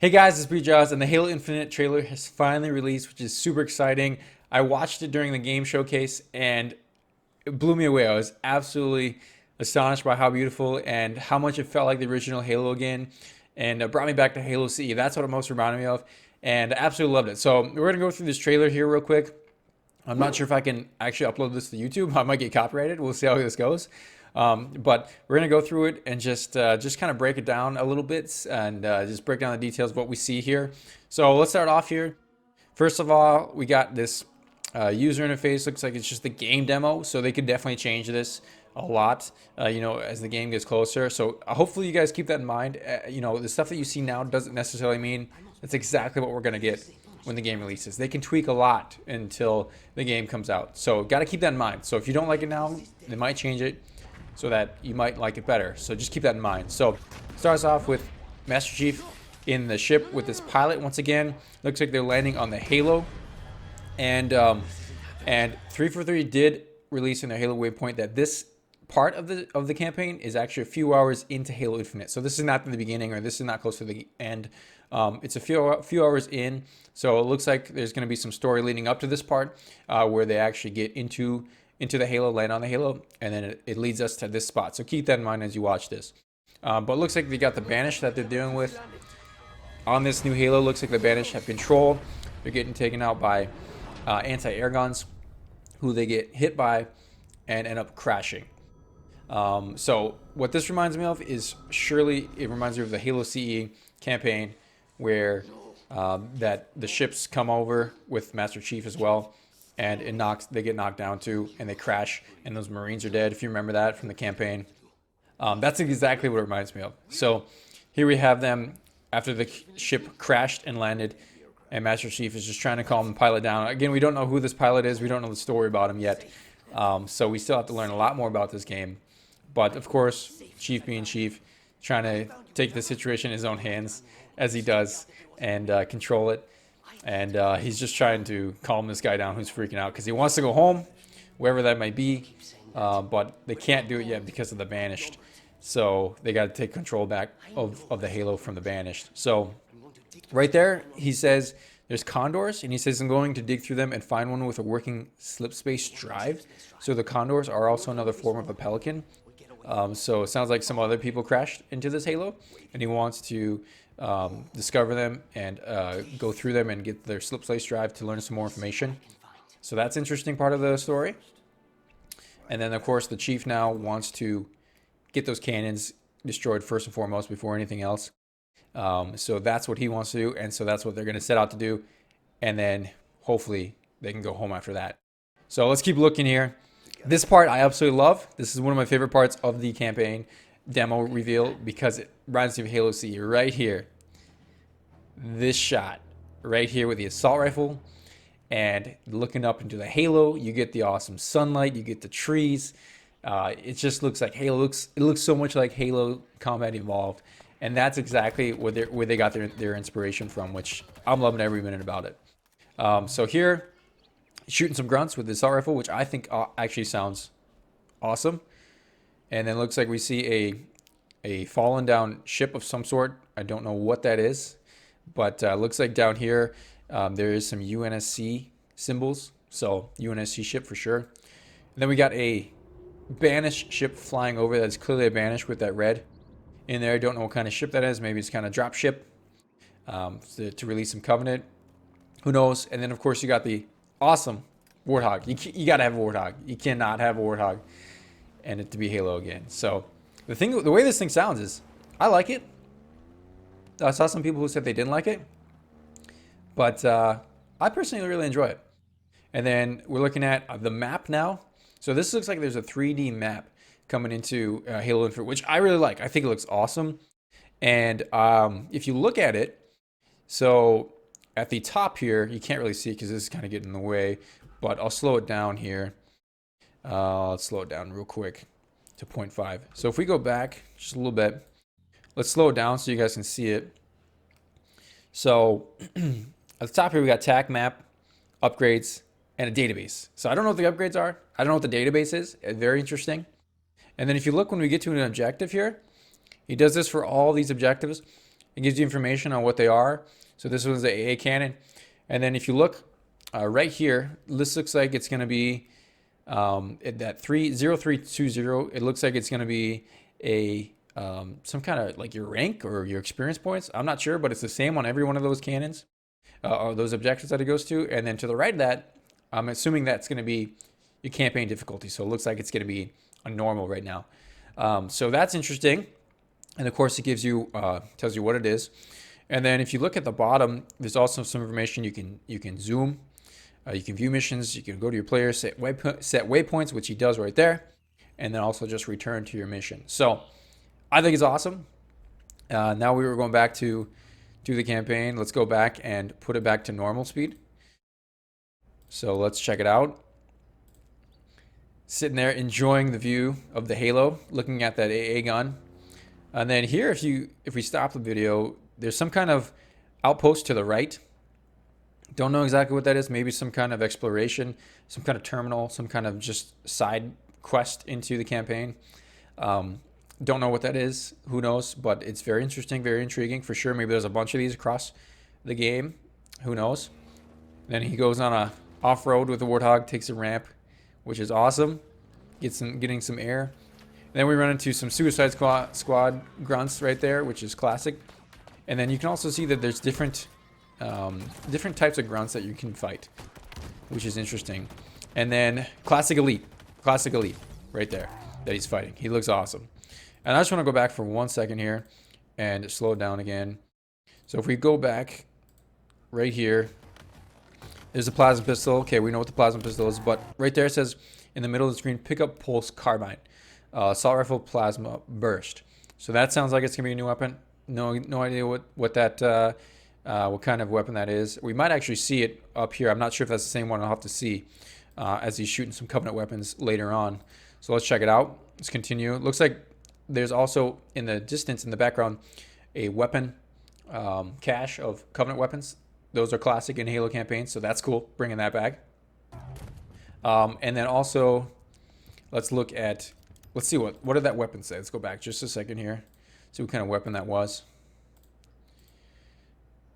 Hey guys, it's Jaws, and the Halo Infinite trailer has finally released, which is super exciting. I watched it during the game showcase, and it blew me away. I was absolutely astonished by how beautiful and how much it felt like the original Halo again, and it brought me back to Halo CE. That's what it most reminded me of, and I absolutely loved it. So we're gonna go through this trailer here real quick. I'm not sure if I can actually upload this to YouTube. I might get copyrighted. We'll see how this goes. But we're gonna go through it and just kind of break it down a little bit and just break down the details of what we see here. So let's start off here. First of all, we got this user interface. Looks like it's just the game demo, so they could definitely change this a lot, as the game gets closer. So hopefully you guys keep that in mind. The stuff that you see now doesn't necessarily mean that's exactly what we're gonna get when the game releases. They can tweak a lot until the game comes out. So got to keep that in mind. So if you don't like it now, they might change it so that you might like it better. So just keep that in mind. So starts off with Master Chief in the ship with this pilot once again. Looks like they're landing on the Halo. And 343 did release in their Halo Waypoint that this part of the campaign is actually a few hours into Halo Infinite. So this is not the beginning, or this is not close to the end. It's a few hours in, so it looks like there's going to be some story leading up to this part where they actually get into the Halo, land on the Halo, and then it leads us to this spot. So keep that in mind as you watch this. But it looks like they got the Banish that they're dealing with on this new Halo. Looks like the Banish have control. They're getting taken out by anti-air guns, who they get hit by and end up crashing. So what this reminds me of is surely it reminds me of the Halo CE campaign where that the ships come over with Master Chief as well, and they get knocked down too, and they crash, and those Marines are dead. If you remember that from the campaign, that's exactly what it reminds me of. So here we have them after the ship crashed and landed, and Master Chief is just trying to calm the pilot down. Again, we don't know who this pilot is. We don't know the story about him yet, so we still have to learn a lot more about this game. But of course, Chief being Chief, trying to take the situation in his own hands as he does and control it. And he's just trying to calm this guy down who's freaking out because he wants to go home, wherever that might be. But they can't do it yet because of the Banished. So they got to take control back of the Halo from the Banished. So right there, he says there's condors, and he says I'm going to dig through them and find one with a working slip space drive. So the condors are also another form of a pelican. So it sounds like some other people crashed into this Halo, and he wants to discover them and go through them and get their slip space drive to learn some more information. So that's an interesting part of the story. And then, of course, the Chief now wants to get those cannons destroyed first and foremost before anything else. So that's what he wants to do, and so that's what they're going to set out to do. And then hopefully they can go home after that. So let's keep looking here. This part I absolutely love. This is one of my favorite parts of the campaign demo reveal because it reminds me of Halo CE right here. This shot right here with the assault rifle and looking up into the Halo, you get the awesome sunlight, you get the trees. It just looks like Halo. It looks so much like Halo Combat Evolved, and that's exactly where they got their inspiration from, which I'm loving every minute about it. So here, shooting some grunts with the assault rifle, which I think actually sounds awesome. And then looks like we see a fallen down ship of some sort. I don't know what that is, but looks like down here there is some UNSC symbols. So UNSC ship for sure. And then we got a Banished ship flying over. That's clearly a Banished with that red in there. I don't know what kind of ship that is. Maybe it's kind of drop ship to release some Covenant. Who knows? And then of course you got the awesome Warthog. You got to have a Warthog. You cannot have a Warthog and it to be Halo again. So the way this thing sounds is, I like it. I saw some people who said they didn't like it, but I personally really enjoy it. And then we're looking at the map now. So this looks like there's a 3D map coming into Halo Infinite, which I really like. I think it looks awesome. And if you look at it, so at the top here, you can't really see because this is kind of getting in the way, but I'll slow it down here. Let's slow it down real quick to 0.5. So if we go back just a little bit, let's slow it down so you guys can see it. So at the top here, we got TAC map, upgrades, and a database. So I don't know what the upgrades are. I don't know what the database is. Very interesting. And then if you look when we get to an objective here, he does this for all these objectives. It gives you information on what they are. So this one's the AA cannon. And then if you look right here, this looks like it's going to be that 0320. It looks like it's going to be a some kind of like your rank or your experience points. I'm not sure, but it's the same on every one of those cannons or those objectives that it goes to. And then to the right of that, I'm assuming that's going to be your campaign difficulty. So it looks like it's going to be a normal right now. So that's interesting. And of course, it gives you tells you what it is. And then if you look at the bottom, there's also some information. You can zoom, you can view missions, you can go to your player, set waypoints, which he does right there, and then also just return to your mission. So I think it's awesome. Now we were going back to the campaign. Let's go back and put it back to normal speed. So let's check it out. Sitting there enjoying the view of the Halo, looking at that AA gun. And then here, if we stop the video, there's some kind of outpost to the right. Don't know exactly what that is. Maybe some kind of exploration, some kind of terminal, some kind of just side quest into the campaign. Don't know what that is. Who knows? But it's very interesting, very intriguing for sure. Maybe there's a bunch of these across the game. Who knows? Then he goes on a off-road with the Warthog, takes a ramp, which is awesome. Getting some air. Then we run into some Suicide Squad grunts right there, which is classic. And then you can also see that there's different types of grunts that you can fight, which is interesting. And then Classic Elite right there that he's fighting. He looks awesome. And I just want to go back for 1 second here and slow it down again. So if we go back right here, there's a plasma pistol. Okay, we know what the plasma pistol is, but right there it says in the middle of the screen, pick up pulse carbine. Assault rifle plasma burst. So that sounds like it's gonna be a new weapon. No idea what kind of weapon that is. We might actually see it up here. I'm not sure if that's the same one. I'll have to see as he's shooting some Covenant weapons later on. So let's check it out. Let's continue. It looks like there's also in the distance in the background a weapon cache of Covenant weapons. Those are classic in Halo campaigns, so that's cool. Bringing that back. And then also, let's look at. Let's see what did that weapon say. Let's go back just a second here. See what kind of weapon that was.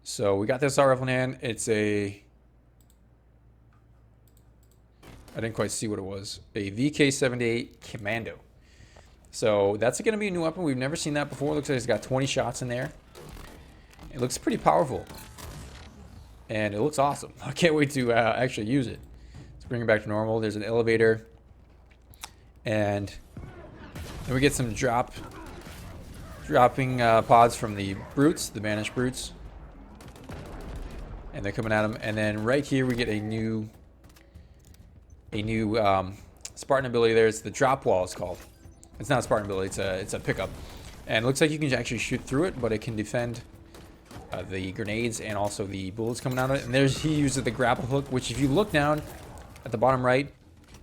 So we got this assault rifle in hand. It's a... I didn't quite see what it was. A VK-78 Commando. So that's going to be a new weapon. We've never seen that before. It looks like it's got 20 shots in there. It looks pretty powerful. And it looks awesome. I can't wait to actually use it. Let's bring it back to normal. There's an elevator. And then we get some dropping pods from the brutes, the banished brutes, and they're coming at them. And then right here we get a new Spartan ability. There's the drop wall. It's called. It's not a Spartan ability. It's a pickup, and it looks like you can actually shoot through it, but it can defend the grenades and also the bullets coming out of it. And he uses the grapple hook, which if you look down at the bottom right,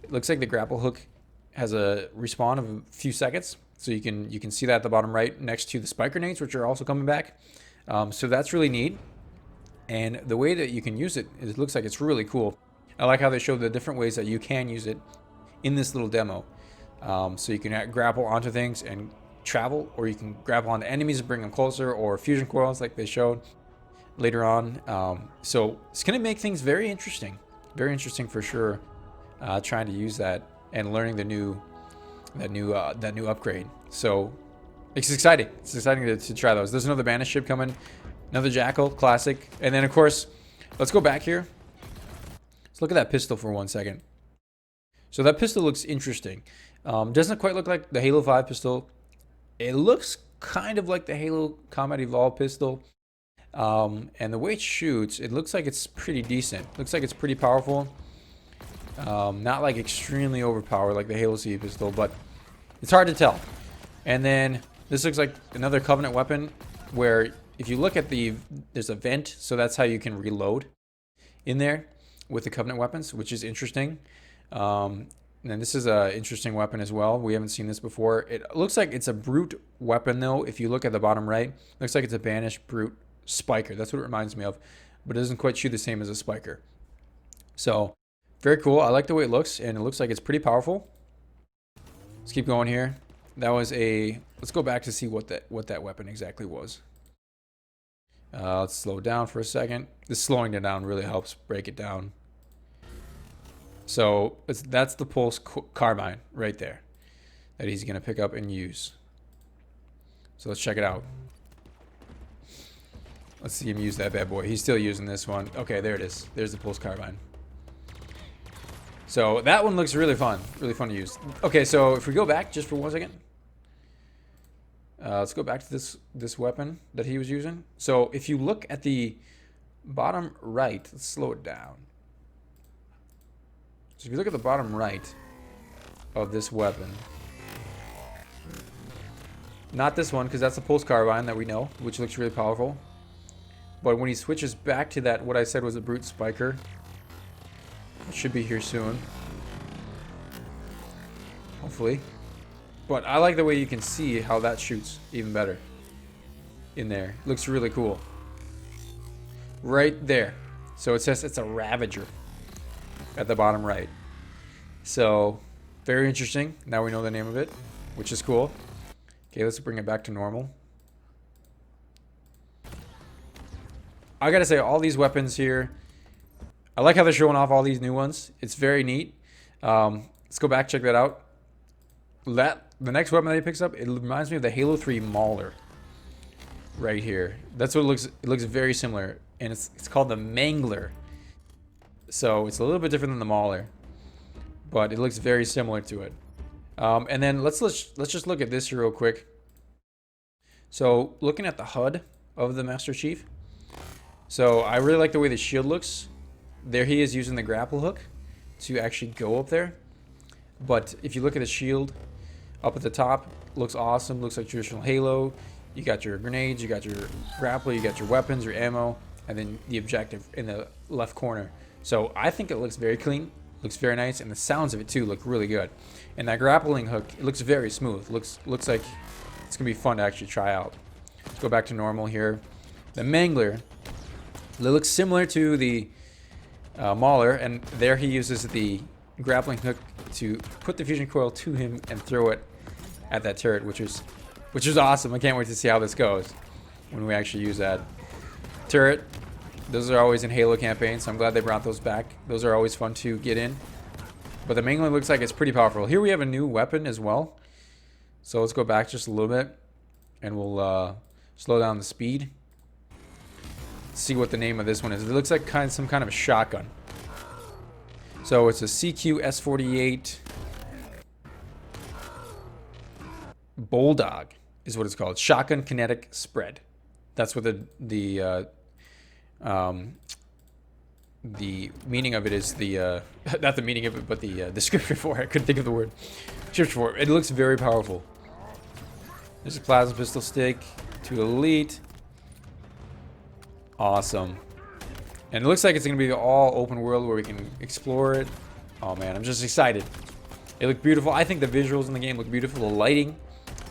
it looks like the grapple hook has a respawn of a few seconds, so you can see that at the bottom right next to the spike grenades, which are also coming back. So that's really neat, and the way that you can use it, it looks like it's really cool. I like how they show the different ways that you can use it in this little demo. So you can grapple onto things and travel, or you can grapple onto enemies and bring them closer, or fusion coils like they showed later on. So it's going to make things very interesting for sure. Trying to use that and learning that new upgrade. So it's exciting. It's exciting to try those. There's another Banished ship coming, another Jackal, classic. And then of course, let's go back here. Let's look at that pistol for 1 second. So that pistol looks interesting. Doesn't quite look like the Halo 5 pistol. It looks kind of like the Halo Combat Evolved pistol. And the way it shoots, it looks like it's pretty decent. Looks like it's pretty powerful. Not like extremely overpowered like the Halo C pistol, but it's hard to tell. And then this looks like another Covenant weapon where if you look at there's a vent, so that's how you can reload in there with the Covenant weapons, which is interesting. And then this is an interesting weapon as well. We haven't seen this before. It looks like it's a brute weapon though. If you look at the bottom right, looks like it's a Banished brute spiker. That's what it reminds me of, but it doesn't quite shoot the same as a spiker. So very cool. I like the way it looks, and it looks like it's pretty powerful. Let's keep going here. That was let's go back to see what that weapon exactly was. Let's slow it down for a second. This slowing it down really helps break it down. So that's the pulse carbine right there that he's going to pick up and use. So let's check it out. Let's see him use that bad boy. He's still using this one. Okay, there it is. There's the pulse carbine. So that one looks really fun to use. Okay, so if we go back just for 1 second. Let's go back to this weapon that he was using. So if you look at the bottom right, let's slow it down. So if you look at the bottom right of this weapon, not this one because that's the pulse carbine that we know, which looks really powerful. But when he switches back to that, what I said was a brute spiker, it should be here soon, hopefully. But I like the way you can see how that shoots even better in there. Looks really cool. Right there. So it says it's a Ravager at the bottom right. So very interesting. Now we know the name of it, which is cool. Okay, let's bring it back to normal. I gotta say, all these weapons here, I like how they're showing off all these new ones. It's very neat. Let's go back, check that out. The next weapon that he picks up, it reminds me of the Halo 3 Mauler. Right here. That's what it looks. It looks very similar, and it's called the Mangler. So it's a little bit different than the Mauler, but it looks very similar to it. And then let's just look at this here real quick. So looking at the HUD of the Master Chief. So I really like the way the shield looks. There he is using the grapple hook to actually go up there. But if you look at the shield up at the top, looks awesome. Looks like traditional Halo. You got your grenades, you got your grapple, you got your weapons, your ammo, and then the objective in the left corner. So I think it looks very clean, looks very nice, and the sounds of it too look really good. And that grappling hook, it looks very smooth. Looks like it's gonna be fun to actually try out. Let's go back to normal here. The Mangler, it looks similar to the Mauler, and there he uses the grappling hook to put the fusion coil to him and throw it at that turret, which is awesome. I can't wait to see how this goes when we actually use that turret. Those are always in Halo campaigns, so I'm glad they brought those back. Those are always fun to get in. But the Mangler looks like it's pretty powerful. Here we have a new weapon as well. So let's go back just a little bit, and we'll slow down the speed. See what the name of this one is. It looks like some kind of a shotgun. So it's a CQ S48 Bulldog is what it's called. Shotgun kinetic spread. That's what the meaning of it is. Not the meaning of it, but the description for it. I couldn't think of the word. Description for it. It looks very powerful. There's a plasma pistol stick to elite. Awesome. And it looks like it's going to be all open world where we can explore it. Oh man, I'm just excited. It looked beautiful. I think the visuals in the game look beautiful. The lighting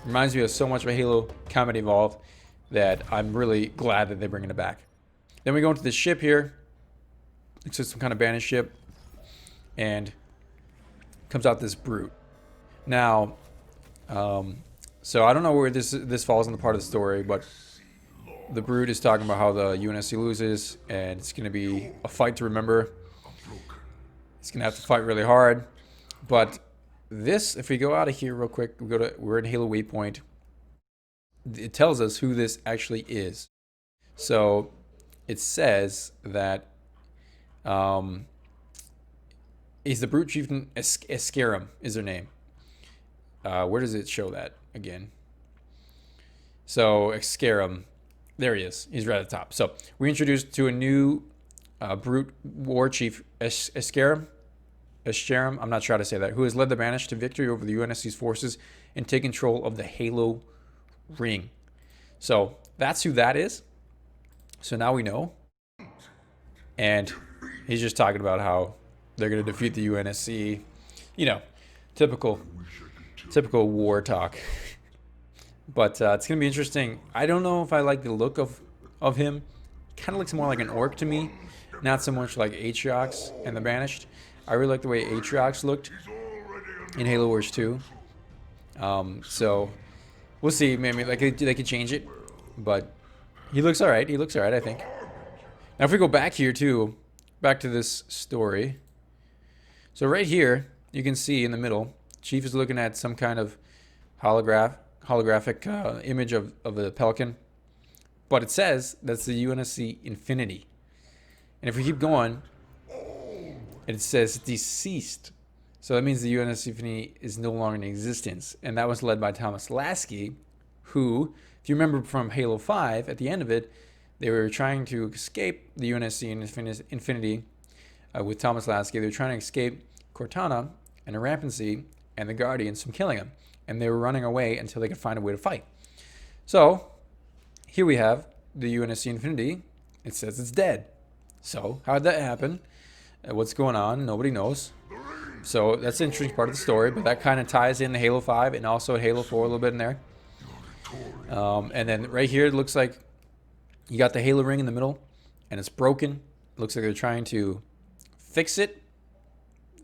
reminds me of so much of Halo Combat Evolved that I'm really glad that they're bringing it back. Then we go into the ship here. It's just some kind of banished ship. And comes out this brute. Now, so I don't know where this falls in the part of the story, but the brute is talking about how the UNSC loses, and it's going to be a fight to remember. It's going to have to fight really hard. But this, if we go out of here real quick, we're in Halo Waypoint. It tells us who this actually is. So it says that is the brute chieftain Escarum is their name. Where does it show that again? So Escarum. There he is. He's right at the top. So we're introduced to a new brute war chief, Escarum. I'm not sure how to say that. Who has led the Banished to victory over the UNSC's forces and take control of the Halo Ring. So that's who that is. So now we know. And he's just talking about how they're going to defeat the UNSC. You know, typical war talk. But it's going to be interesting. I don't know if I like the look of him. Kind of looks more like an orc to me. Not so much like Atriox and the Banished. I really like the way Atriox looked in Halo Wars 2. So we'll see. Maybe they could change it. But He looks all right. He looks all right, I think. Now, if we go back here too, back to this story. So right here, you can see in the middle, Chief is looking at some kind of holographic image of a pelican. But it says that's the UNSC Infinity. And if we keep going, it says deceased. So that means the UNSC Infinity is no longer in existence. And that was led by Thomas Lasky, who, if you remember from Halo 5, at the end of it, they were trying to escape the UNSC Infinity with Thomas Lasky. They were trying to escape Cortana and the Rampancy and the Guardians from killing them. And they were running away until they could find a way to fight. So here we have the UNSC Infinity. It says it's dead. So how did that happen? What's going on? Nobody knows. So that's an interesting part of the story, but that kind of ties in to Halo 5 and also Halo 4 a little bit in there. And then right here, it looks like you got the Halo ring in the middle, and it's broken. It looks like they're trying to fix it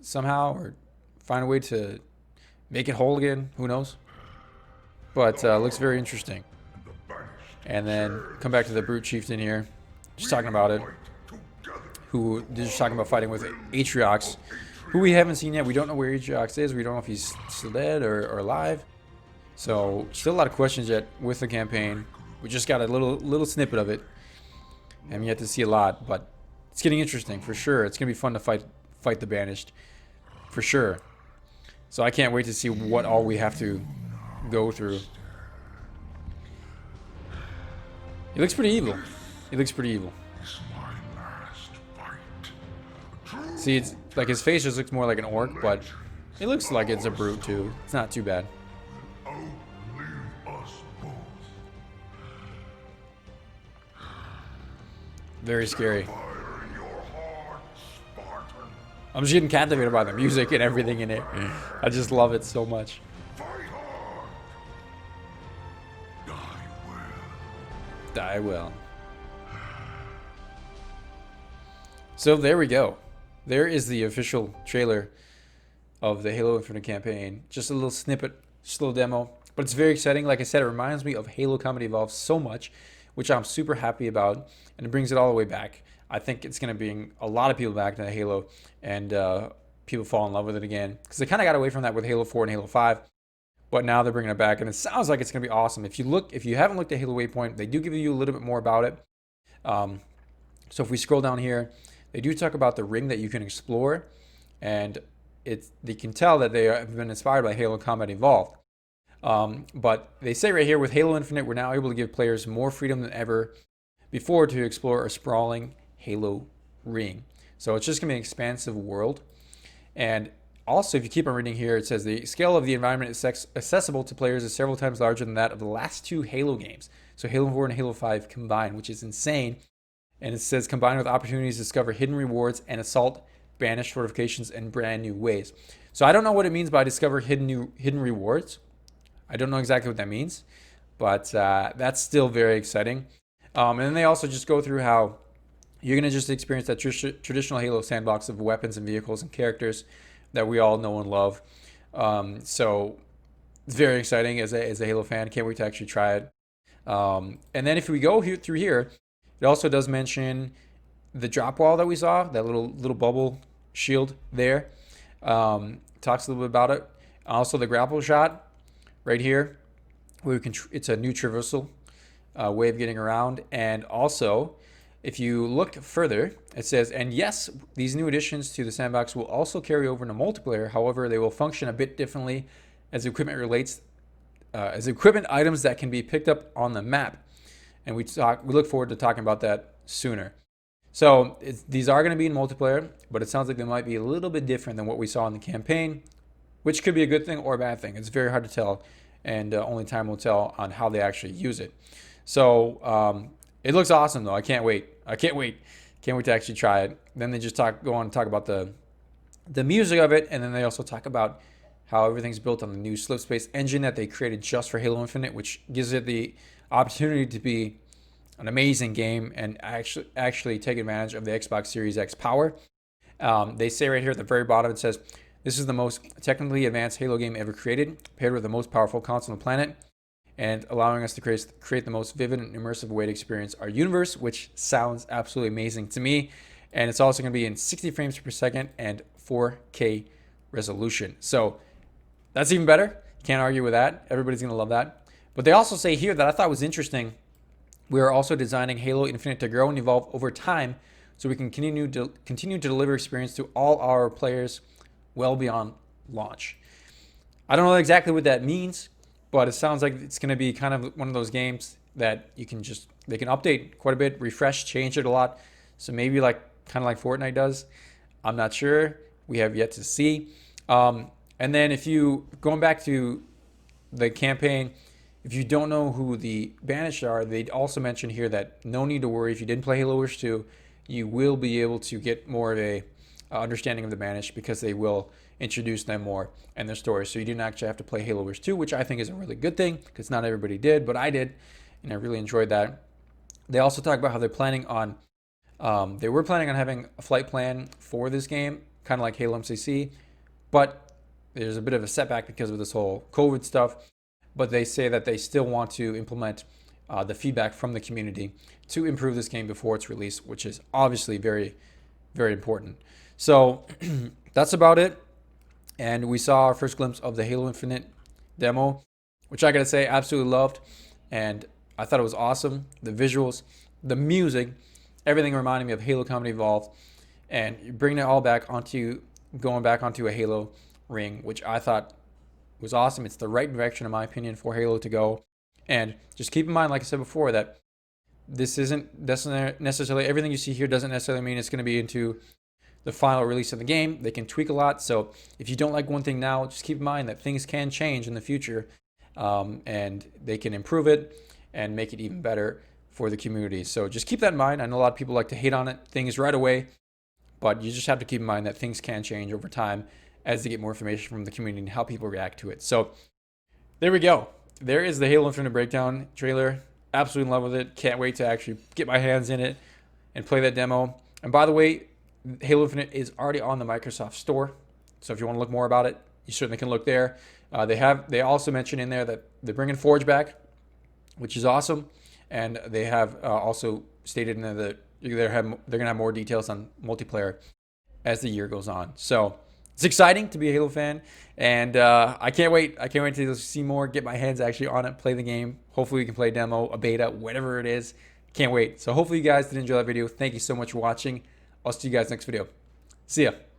somehow or find a way to make it whole again. Who knows? But looks very interesting. And then come back to the Brute Chieftain here, just talking about it. Who just talking about fighting with Atriox, who we haven't seen yet. We don't know where Atriox is. We don't know if he's still dead or alive. So still a lot of questions yet with the campaign. We just got a little snippet of it, and yet to see a lot. But it's getting interesting for sure. It's gonna be fun to fight the Banished, for sure. So I can't wait to see what all we have to go through. He looks pretty evil. He looks pretty evil. See, it's like his face just looks more like an orc, but it looks like it's a brute too. It's not too bad. Very scary. I'm just getting captivated by the music and everything in it. I just love it so much. Die well. So there we go. There is the official trailer of the Halo Infinite campaign. Just a little snippet, just a little demo. But it's very exciting. Like I said, it reminds me of Halo Combat Evolved so much, which I'm super happy about. And it brings it all the way back. I think it's going to bring a lot of people back to Halo, and people fall in love with it again. Because they kind of got away from that with Halo 4 and Halo 5. But now they're bringing it back, and it sounds like it's going to be awesome. If you haven't looked at Halo Waypoint, they do give you a little bit more about it. So if we scroll down here, they do talk about the ring that you can explore, and they can tell that they have been inspired by Halo Combat Evolved. But they say right here, with Halo Infinite, we're now able to give players more freedom than ever before to explore a sprawling Halo ring. So it's just going to be an expansive world. And also, if you keep on reading here, it says the scale of the environment is accessible to players is several times larger than that of the last two Halo games. So Halo 4 and Halo 5 combined, which is insane. And it says combined with opportunities to discover hidden rewards and assault banished fortifications in brand new ways. So I don't know what it means by discover hidden rewards. I don't know exactly what that means, but that's still very exciting. And then they also just go through how you're going to just experience that traditional Halo sandbox of weapons and vehicles and characters that we all know and love. So it's very exciting as a Halo fan. Can't wait to actually try it. And then if we go through here, it also does mention the drop wall that we saw, that little bubble shield there. Talks a little bit about it. Also the grapple shot right here, where we can it's a new traversal way of getting around. And also, if you look further, it says, and yes, these new additions to the sandbox will also carry over into multiplayer. However, they will function a bit differently as equipment relates, as equipment items that can be picked up on the map. And we look forward to talking about that sooner. So these are going to be in multiplayer, but it sounds like they might be a little bit different than what we saw in the campaign, which could be a good thing or a bad thing. It's very hard to tell, and only time will tell on how they actually use it. So it looks awesome, though. I can't wait. Can't wait to actually try it. Then they just go on and talk about the music of it, and then they also talk about how everything's built on the new slipspace engine that they created just for Halo Infinite, which gives it the opportunity to be an amazing game and actually take advantage of the Xbox Series X power. They say right here at the very bottom, it says, this is the most technically advanced Halo game ever created, paired with the most powerful console on the planet. and allowing us to create the most vivid and immersive way to experience our universe, which sounds absolutely amazing to me. And it's also going to be in 60 frames per second and 4K resolution. So that's even better. Can't argue with that. Everybody's going to love that. But they also say here that I thought was interesting. We are also designing Halo Infinite to grow and evolve over time so we can continue to deliver experience to all our players well beyond launch. I don't know exactly what that means, but it sounds like it's going to be kind of one of those games that they can update quite a bit, refresh, change it a lot. So maybe kind of like Fortnite does. I'm not sure. We have yet to see. And then going back to the campaign, if you don't know who the banished are, they also mention here that no need to worry. If you didn't play Halo Wars 2, you will be able to get more of a understanding of the banished because they will introduce them more in their story. So you didn't actually have to play Halo Wars 2, which I think is a really good thing because not everybody did, but I did, and I really enjoyed that. They also talk about how they're planning on, they were planning on having a flight plan for this game, kind of like Halo MCC, but there's a bit of a setback because of this whole COVID stuff. But they say that they still want to implement the feedback from the community to improve this game before its release, which is obviously very, very important. So that's about it. And we saw our first glimpse of the Halo Infinite demo, which I gotta say, absolutely loved. And I thought it was awesome. The visuals, the music, everything reminded me of Halo Combat Evolved. And bringing it all going back onto a Halo ring, which I thought was awesome. It's the right direction, in my opinion, for Halo to go. And just keep in mind, like I said before, that this doesn't necessarily, everything you see here doesn't necessarily mean it's going to be into the final release of the game. They can tweak a lot. So if you don't like one thing now, just keep in mind that things can change in the future, and they can improve it and make it even better for the community. So just keep that in mind. I know a lot of people like to hate on things right away, but you just have to keep in mind that things can change over time as they get more information from the community and how people react to it. So there we go. There is the Halo Infinite Breakdown trailer. Absolutely in love with it. Can't wait to actually get my hands in it and play that demo. And by the way, Halo Infinite is already on the Microsoft Store. So if you want to look more about it, you certainly can look there. They also mention in there that they're bringing Forge back, which is awesome. And they have also stated in there that they're going to have more details on multiplayer as the year goes on. So it's exciting to be a Halo fan, and I can't wait. I can't wait to see more, get my hands actually on it, play the game. Hopefully we can play a demo, a beta, whatever it is. Can't wait. So hopefully you guys did enjoy that video. Thank you so much for watching. I'll see you guys next video. See ya.